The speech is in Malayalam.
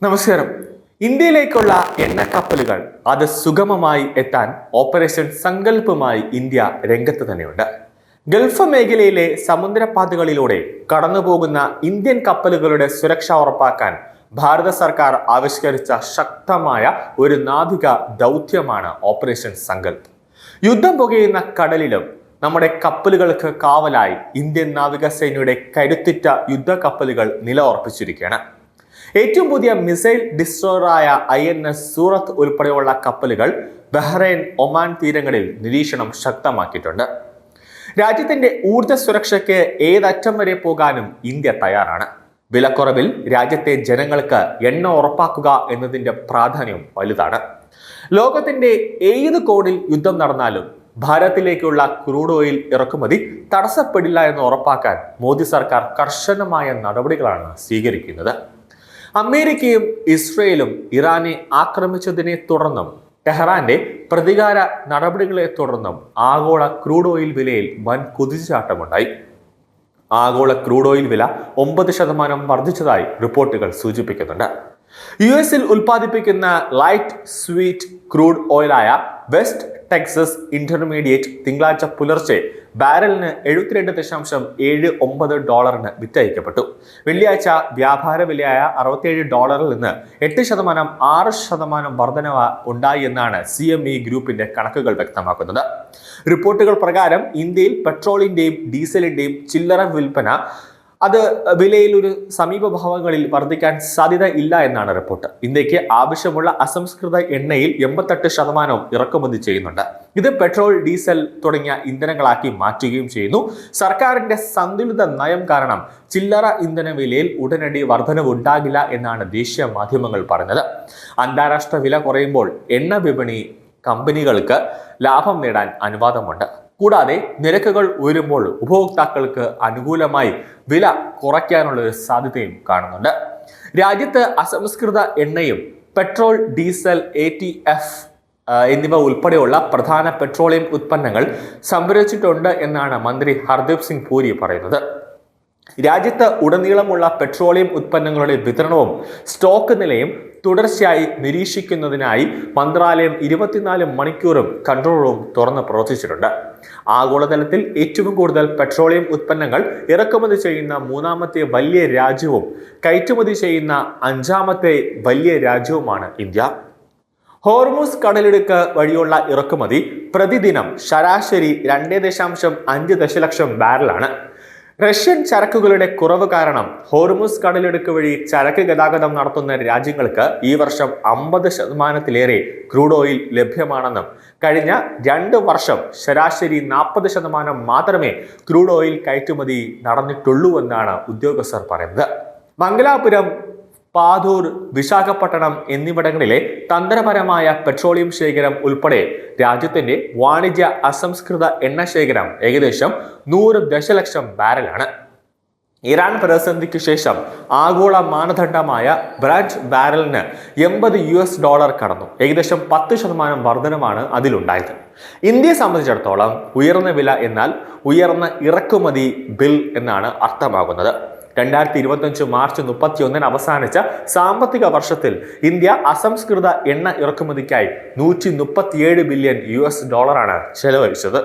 നമസ്കാരം. ഇന്ത്യയിലേക്കുള്ള എണ്ണക്കപ്പലുകൾ അത് സുഗമമായി എത്താൻ ഓപ്പറേഷൻ സങ്കല്പുമായി ഇന്ത്യ രംഗത്ത് തന്നെയുണ്ട്. ഗൾഫ് മേഖലയിലെ സമുദ്രപാതകളിലൂടെ കടന്നുപോകുന്ന ഇന്ത്യൻ കപ്പലുകളുടെ സുരക്ഷ ഉറപ്പാക്കാൻ ഭാരത സർക്കാർ ആവിഷ്കരിച്ച ശക്തമായ ഒരു നാവിക ദൗത്യമാണ് ഓപ്പറേഷൻ സങ്കല്പ്. യുദ്ധം പുകയുന്ന കടലിലും നമ്മുടെ കപ്പലുകൾക്ക് കാവലായി ഇന്ത്യൻ നാവികസേനയുടെ കരുത്തുറ്റ യുദ്ധ കപ്പലുകൾ നിലയുറപ്പിച്ചിരിക്കുകയാണ്. ഏറ്റവും പുതിയ മിസൈൽ ഡിസ്ട്രോയറായ INS സൂറത്ത് ഉൾപ്പെടെയുള്ള കപ്പലുകൾ ബഹ്റൈൻ, ഒമാൻ തീരങ്ങളിൽ നിരീക്ഷണം ശക്തമാക്കിയിട്ടുണ്ട്. രാജ്യത്തിന്റെ ഊർജ്ജ സുരക്ഷയ്ക്ക് ഏതറ്റം വരെ പോകാനും ഇന്ത്യ തയ്യാറാണ്. വിലക്കുറവിൽ രാജ്യത്തെ ജനങ്ങൾക്ക് എണ്ണ ഉറപ്പാക്കുക എന്നതിന്റെ പ്രാധാന്യം വലുതാണ്. ലോകത്തിന്റെ ഏത് കോണിൽ യുദ്ധം നടന്നാലും ഭാരതത്തിലേക്കുള്ള ക്രൂഡ് ഓയിൽ ഇറക്കുമതി തടസ്സപ്പെടില്ല എന്ന് ഉറപ്പാക്കാൻ മോദി സർക്കാർ കർശനമായ നടപടികളാണ് സ്വീകരിക്കുന്നത്. അമേരിക്കയും ഇസ്രയേലും ഇറാനെ ആക്രമിച്ചതിനെ തുടർന്നും ടെഹ്റാന്റെ പ്രതികാര നടപടികളെ തുടർന്നും ആഗോള ക്രൂഡ് ഓയിൽ വിലയിൽ വൻ കുതിച്ചുചാട്ടമുണ്ടായി. ആഗോള ക്രൂഡ് ഓയിൽ വില 9% വർദ്ധിച്ചതായി റിപ്പോർട്ടുകൾ സൂചിപ്പിക്കുന്നുണ്ട്. US ഉൽപ്പാദിപ്പിക്കുന്ന ലൈറ്റ് സ്വീറ്റ് ക്രൂഡ് ഓയിലായ വെസ്റ്റ് ടെക്സസ് ഇന്റർമീഡിയറ്റ് തിങ്കളാഴ്ച പുലർച്ചെ ബാരലിന് $72.79 വിറ്റഴിക്കപ്പെട്ടു. വെള്ളിയാഴ്ച വ്യാപാര വിലയായ $67 നിന്ന് 8% 6% വർധനവ് ഉണ്ടായി എന്നാണ് CME ഗ്രൂപ്പിന്റെ കണക്കുകൾ വ്യക്തമാക്കുന്നത്. റിപ്പോർട്ടുകൾ പ്രകാരം ഇന്ത്യയിൽ പെട്രോളിന്റെയും ഡീസലിന്റെയും ചില്ലറ വിൽപ്പന അത് വിലയിൽ ഒരു സമീപഭാവങ്ങളിൽ വർദ്ധിക്കാൻ സാധ്യത ഇല്ല എന്നാണ് റിപ്പോർട്ട്. ഇന്ത്യക്ക് ആവശ്യമുള്ള അസംസ്കൃത എണ്ണയിൽ 88% ഇറക്കുമതി ചെയ്യുന്നുണ്ട്. ഇത് പെട്രോൾ, ഡീസൽ തുടങ്ങിയ ഇന്ധനങ്ങളാക്കി മാറ്റുകയും ചെയ്യുന്നു. സർക്കാരിന്റെ സന്തുലിത നയം കാരണം ചില്ലറ ഇന്ധന വിലയിൽ ഉടനടി വർധനവുണ്ടാകില്ല എന്നാണ് ദേശീയ മാധ്യമങ്ങൾ പറഞ്ഞത്. അന്താരാഷ്ട്ര വില കുറയുമ്പോൾ എണ്ണ വിപണി കമ്പനികൾക്ക് ലാഭം നേടാൻ അനുവാദമുണ്ട്. കൂടാതെ നിരക്കുകൾ ഉയരുമ്പോൾ ഉപഭോക്താക്കൾക്ക് അനുകൂലമായി വില കുറയ്ക്കാനുള്ള ഒരു സാധ്യതയും കാണുന്നുണ്ട്. രാജ്യത്ത് അസംസ്കൃത എണ്ണയും പെട്രോൾ, ഡീസൽ, ATF എന്നിവ ഉൾപ്പെടെയുള്ള പ്രധാന പെട്രോളിയം ഉൽപ്പന്നങ്ങൾ സംഭരിച്ചിട്ടുണ്ട് എന്നാണ് മന്ത്രി ഹർദീപ് സിംഗ് പുരി പറയുന്നത്. രാജ്യത്ത് ഉടനീളമുള്ള പെട്രോളിയം ഉൽപ്പന്നങ്ങളുടെ വിതരണവും സ്റ്റോക്ക് നിലയും തുടർച്ചയായി നിരീക്ഷിക്കുന്നതിനായി മന്ത്രാലയം 24 മണിക്കൂറും കൺട്രോൾ റൂം തുറന്ന് പ്രവർത്തിച്ചിട്ടുണ്ട്. ആഗോളതലത്തിൽ ഏറ്റവും കൂടുതൽ പെട്രോളിയം ഉൽപ്പന്നങ്ങൾ ഇറക്കുമതി ചെയ്യുന്ന 3ാമത്തെ വലിയ രാജ്യവും കയറ്റുമതി ചെയ്യുന്ന 5ാമത്തെ വലിയ രാജ്യവുമാണ് ഇന്ത്യ. ഹോർമുസ് കടലിടുക്ക് വഴിയുള്ള ഇറക്കുമതി പ്രതിദിനം ശരാശരി 2.5 ദശലക്ഷം ബാരലാണ്. റഷ്യൻ ചരക്കുകളുടെ കുറവ് കാരണം ഹോർമുസ് കടലിടുക്ക് വഴി ചരക്ക് ഗതാഗതം നടത്തുന്ന രാജ്യങ്ങൾക്ക് ഈ വർഷം 50%-ലേറെ ക്രൂഡ് ഓയിൽ ലഭ്യമാണെന്നും കഴിഞ്ഞ 2 വർഷം ശരാശരി 40% മാത്രമേ ക്രൂഡ് ഓയിൽ കയറ്റുമതി നടന്നിട്ടുള്ളൂ എന്നാണ് ഉദ്യോഗസ്ഥർ പറയുന്നത്. മംഗലാപുരം, പാതൂർ, വിശാഖപട്ടണം എന്നിവിടങ്ങളിലെ തന്ത്രപരമായ പെട്രോളിയം ശേഖരം ഉൾപ്പെടെ രാജ്യത്തിന്റെ വാണിജ്യ അസംസ്കൃത എണ്ണ ശേഖരം ഏകദേശം 100 ദശലക്ഷം ബാരലാണ്. ഇറാൻ പ്രതിസന്ധിക്ക് ശേഷം ആഗോള മാനദണ്ഡമായ ബ്രാൻഡ് ബാരലിന് $80 കടന്നു. ഏകദേശം 10% വർധനമാണ് അതിലുണ്ടായത്. ഇന്ത്യയെ സംബന്ധിച്ചിടത്തോളം ഉയർന്ന വില എന്നാൽ ഉയർന്ന ഇറക്കുമതി ബിൽ എന്നാണ് അർത്ഥമാകുന്നത്. 2025 മാർച്ച് 31 അവസാനിച്ച സാമ്പത്തിക വർഷത്തിൽ ഇന്ത്യ അസംസ്കൃത എണ്ണ ഇറക്കുമതിക്കായി $137 ബില്യൺ ചെലവഴിച്ചത്.